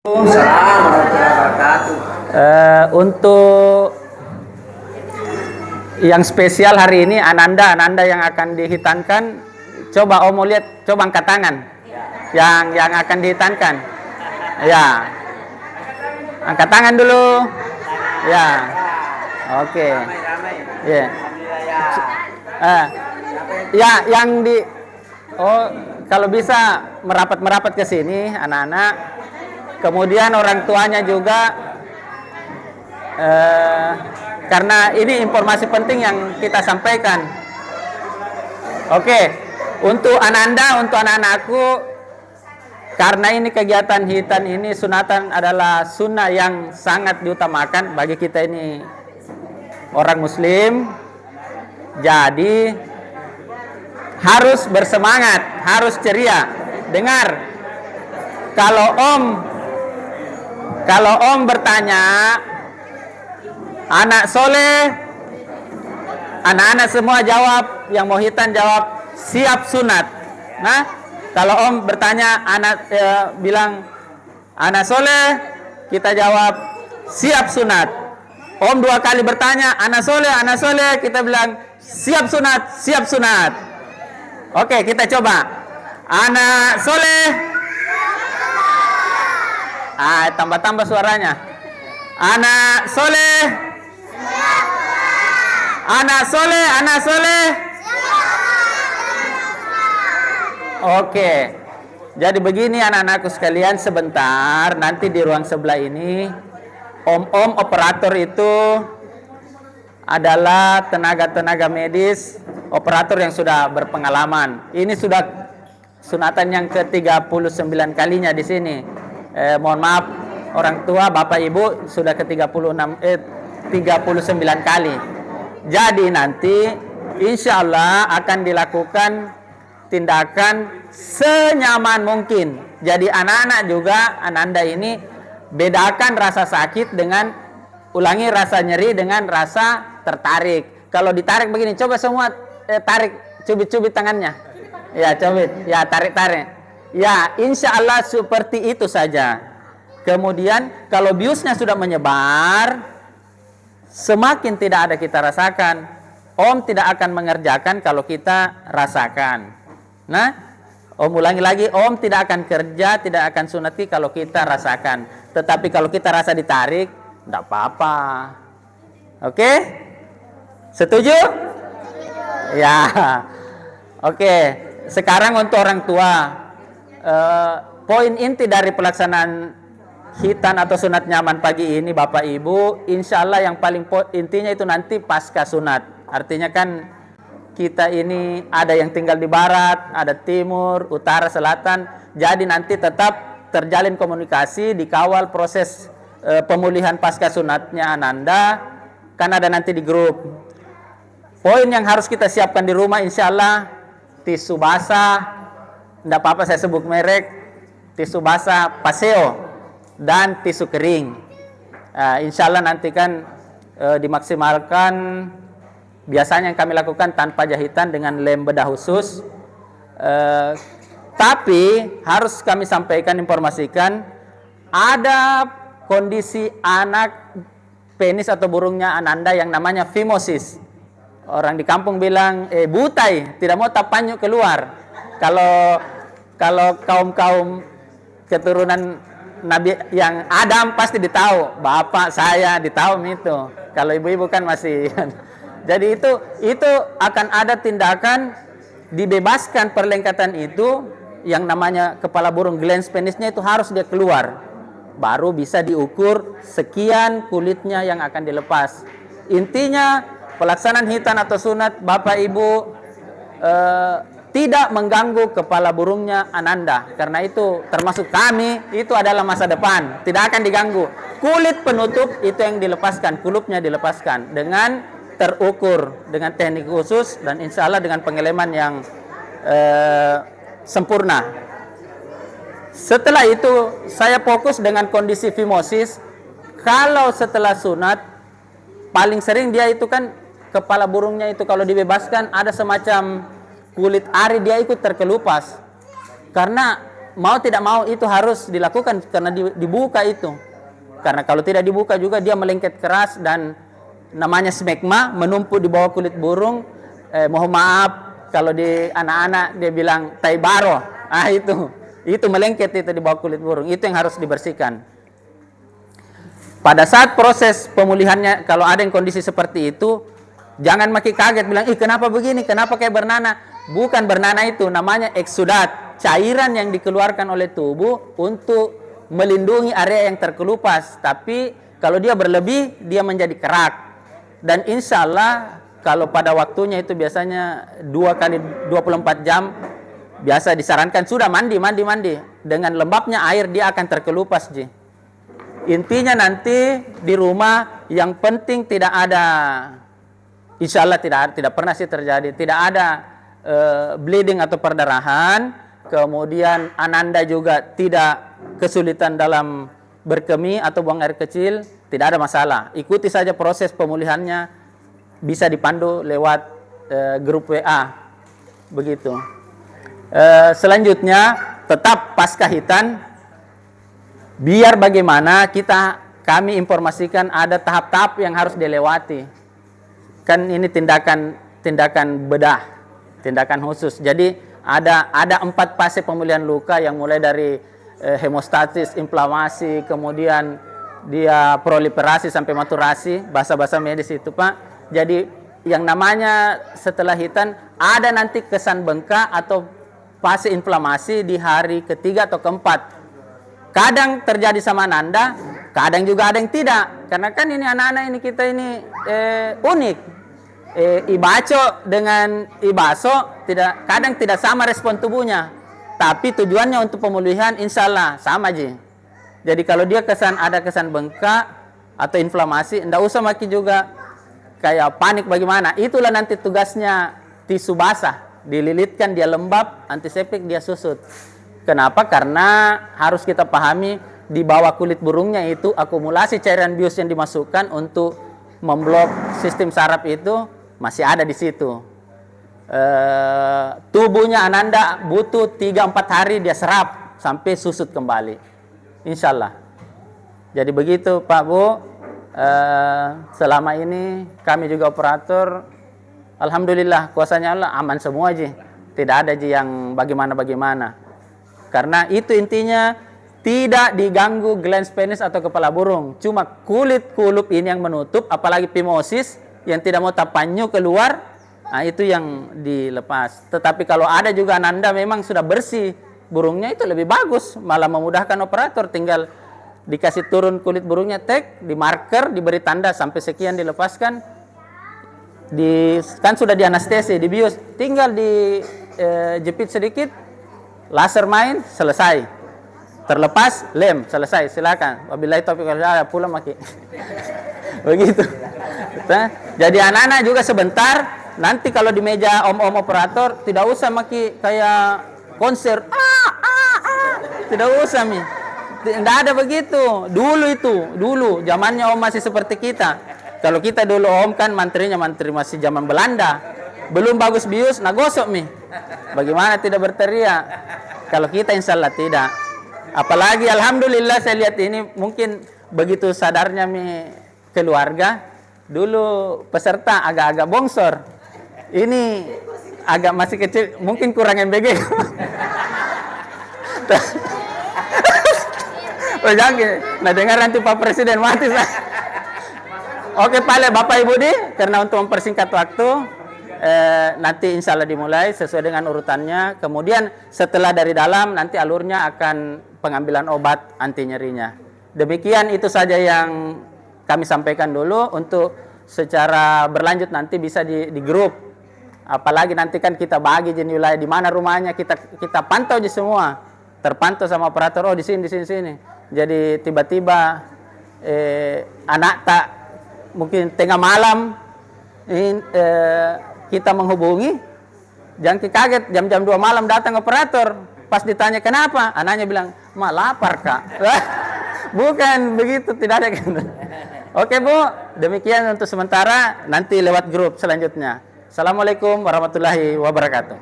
Assalamualaikum warahmatullahi wabarakatuh. Untuk yang spesial hari ini Ananda yang akan dihitankan. Coba Om mau lihat, coba angkat tangan. Yang akan dihitankan. Ya. Angkat tangan dulu. Ya. Oke. Ya. Ya, yang di kalau bisa merapat ke sini anak-anak. Kemudian orang tuanya juga, karena ini informasi penting yang kita sampaikan. Oke, untuk Ananda, untuk anak-anakku, karena ini kegiatan hitan ini, sunatan adalah sunnah yang sangat diutamakan bagi kita ini orang Muslim. Jadi harus bersemangat, harus ceria. Dengar, kalau Om bertanya, anak soleh, anak-anak semua jawab, yang mau hitan jawab siap sunat. Nah, kalau Om bertanya, bilang anak soleh, kita jawab siap sunat. Om 2 kali bertanya, anak soleh, kita bilang siap sunat. Oke, kita coba. Anak soleh. Tambah suaranya. Anak soleh. Anak soleh. Oke. Jadi begini anak-anakku sekalian, sebentar nanti di ruang sebelah ini om operator itu adalah tenaga medis, operator yang sudah berpengalaman. Ini sudah sunatan yang ke-39 kalinya di sini. Mohon maaf orang tua, Bapak Ibu, sudah ke-39 kali. Jadi nanti insya Allah akan dilakukan tindakan senyaman mungkin. Jadi anak-anak juga, Ananda ini bedakan rasa sakit dengan, ulangi rasa nyeri dengan rasa tertarik. Kalau ditarik begini, coba semua tarik, cubit tangannya. Ya, cubit. Ya, tarik. Ya, insya Allah seperti itu saja. Kemudian kalau biusnya sudah menyebar, semakin tidak ada kita rasakan. Om tidak akan mengerjakan kalau kita rasakan. Nah, Om ulangi lagi, Om tidak akan kerja, tidak akan sunati kalau kita rasakan. Tetapi kalau kita rasa ditarik, tidak apa-apa. Oke? Setuju? Ya. Oke. Sekarang untuk orang tua. Poin inti dari pelaksanaan hitan atau sunat nyaman pagi ini Bapak Ibu, insya Allah yang paling intinya itu nanti pasca sunat. Artinya kan kita ini ada yang tinggal di barat, ada timur, utara, selatan. Jadi nanti tetap terjalin komunikasi, dikawal proses pemulihan pasca sunatnya Ananda, kan ada nanti di grup. Poin yang harus kita siapkan di rumah insya Allah, tisu basah, tidak apa-apa saya sebut merek, tisu basah Paseo dan tisu kering. Insya Allah nanti kan dimaksimalkan. Biasanya yang kami lakukan tanpa jahitan dengan lem bedah khusus. Tapi harus kami sampaikan, informasikan, ada kondisi anak penis atau burungnya Ananda yang namanya phimosis. Orang di kampung bilang butai, tidak mau tapanyu keluar. Kalau kaum keturunan Nabi yang Adam pasti ditahu, bapak saya ditahu itu. Kalau ibu-ibu kan masih. Jadi itu akan ada tindakan dibebaskan perlengkatan itu, yang namanya kepala burung glans penisnya itu harus dia keluar. Baru bisa diukur sekian kulitnya yang akan dilepas. Intinya pelaksanaan hitan atau sunat Bapak Ibu tidak mengganggu kepala burungnya Ananda. Karena itu termasuk kami, itu adalah masa depan, tidak akan diganggu. Kulit penutup itu yang dilepaskan, kulupnya dilepaskan dengan terukur, dengan teknik khusus, dan insya Allah dengan pengeleman yang sempurna. Setelah itu saya fokus dengan kondisi phimosis. Kalau setelah sunat, paling sering dia itu kan kepala burungnya itu kalau dibebaskan ada semacam kulit ari, dia ikut terkelupas. Karena mau tidak mau itu harus dilakukan karena dibuka itu. Karena kalau tidak dibuka juga dia melengket keras dan namanya smegma menumpuk di bawah kulit burung. Mohon maaf kalau di anak-anak dia bilang tai baro. Itu melengket itu di bawah kulit burung. Itu yang harus dibersihkan. Pada saat proses pemulihannya kalau ada yang kondisi seperti itu, jangan makin kaget bilang, "Ih, kenapa begini? Kenapa kayak bernanah?" Bukan bernanah itu, namanya eksudat, cairan yang dikeluarkan oleh tubuh untuk melindungi area yang terkelupas. Tapi kalau dia berlebih, dia menjadi kerak. Dan insya Allah kalau pada waktunya itu biasanya 2 kali 24 jam, biasa disarankan sudah mandi. Dengan lembabnya air dia akan terkelupas, Ji. Intinya nanti di rumah yang penting tidak ada, insya Allah tidak pernah sih terjadi, tidak ada bleeding atau perdarahan. Kemudian Ananda juga tidak kesulitan dalam berkemih atau buang air kecil, tidak ada masalah. Ikuti saja proses pemulihannya, bisa dipandu lewat grup WA, begitu. Selanjutnya tetap pasca hitan, biar bagaimana kami informasikan ada tahap-tahap yang harus dilewati. Kan ini tindakan bedah, tindakan khusus. Jadi ada 4 fase pemulihan luka yang mulai dari hemostasis, inflamasi, kemudian dia proliferasi sampai maturasi, bahasa-bahasa medis itu, Pak. Jadi yang namanya setelah hitan ada nanti kesan bengkak atau fase inflamasi di hari ketiga atau keempat. Kadang terjadi sama Nanda, kadang juga ada yang tidak. Karena kan ini anak-anak ini kita ini unik. Ibaco dengan ibaso kadang tidak sama respon tubuhnya. Tapi tujuannya untuk pemulihan insya Allah sama aja. Jadi kalau dia ada kesan bengkak atau inflamasi, enggak usah makin juga kayak panik bagaimana. Itulah nanti tugasnya tisu basah. Dililitkan dia lembab, antiseptik dia susut. Kenapa? Karena harus kita pahami di bawah kulit burungnya itu akumulasi cairan bius yang dimasukkan untuk memblok sistem saraf itu masih ada di situ. Tubuhnya Ananda butuh 3-4 hari dia serap sampai susut kembali, insya Allah. Jadi begitu Pak Bu. Selama ini kami juga operator, alhamdulillah kuasanya Allah aman semua aja. Tidak ada aja yang bagaimana. Karena itu intinya tidak diganggu glans penis atau kepala burung. Cuma kulit kulup ini yang menutup, apalagi phimosis yang tidak mau tapanyu keluar, nah itu yang dilepas. Tetapi kalau ada juga Ananda memang sudah bersih burungnya, itu lebih bagus, malah memudahkan operator. Tinggal dikasih turun kulit burungnya, di marker, diberi tanda sampai sekian dilepaskan. Kan sudah di anestesi, dibius, tinggal dijepit sedikit, laser main, selesai. Terlepas, lem, selesai, silakan. Wabillahi taufiq wal hidayah, pulang maki. Begitu. Jadi anak-anak juga sebentar, nanti kalau di meja om-om operator tidak usah maki kayak konser. Tidak usah mi. Tidak ada begitu. Dulu zamannya om masih seperti kita. Kalau kita dulu om kan mantri masih zaman Belanda. Belum bagus bius, gosok mi. Bagaimana tidak berteriak? Kalau kita insya Allah tidak. Apalagi alhamdulillah saya lihat ini mungkin begitu sadarnya mi keluarga. Dulu peserta agak-agak bongsor. Ini agak masih kecil, mungkin kurang MBG. Nah dengar nanti Pak Presiden mati. Oke Pak Bapak Ibu karena untuk mempersingkat waktu, nanti insya Allah dimulai sesuai dengan urutannya. Kemudian setelah dari dalam nanti alurnya akan pengambilan obat anti nyerinya. Demikian itu saja yang kami sampaikan dulu. Untuk secara berlanjut nanti bisa di grup. Apalagi nanti kan kita bagi jenis wilayah di mana rumahnya, kita pantau aja semua. Terpantau sama operator, di sini. Jadi tiba-tiba anak tak mungkin tengah malam kita menghubungi, jangan kaget jam-jam 2 malam datang operator. Pas ditanya kenapa, anaknya bilang, "Ma lapar Kak." Bukan begitu, tidak ada kan. Oke Bu, demikian untuk sementara, nanti lewat grup selanjutnya. Assalamualaikum warahmatullahi wabarakatuh.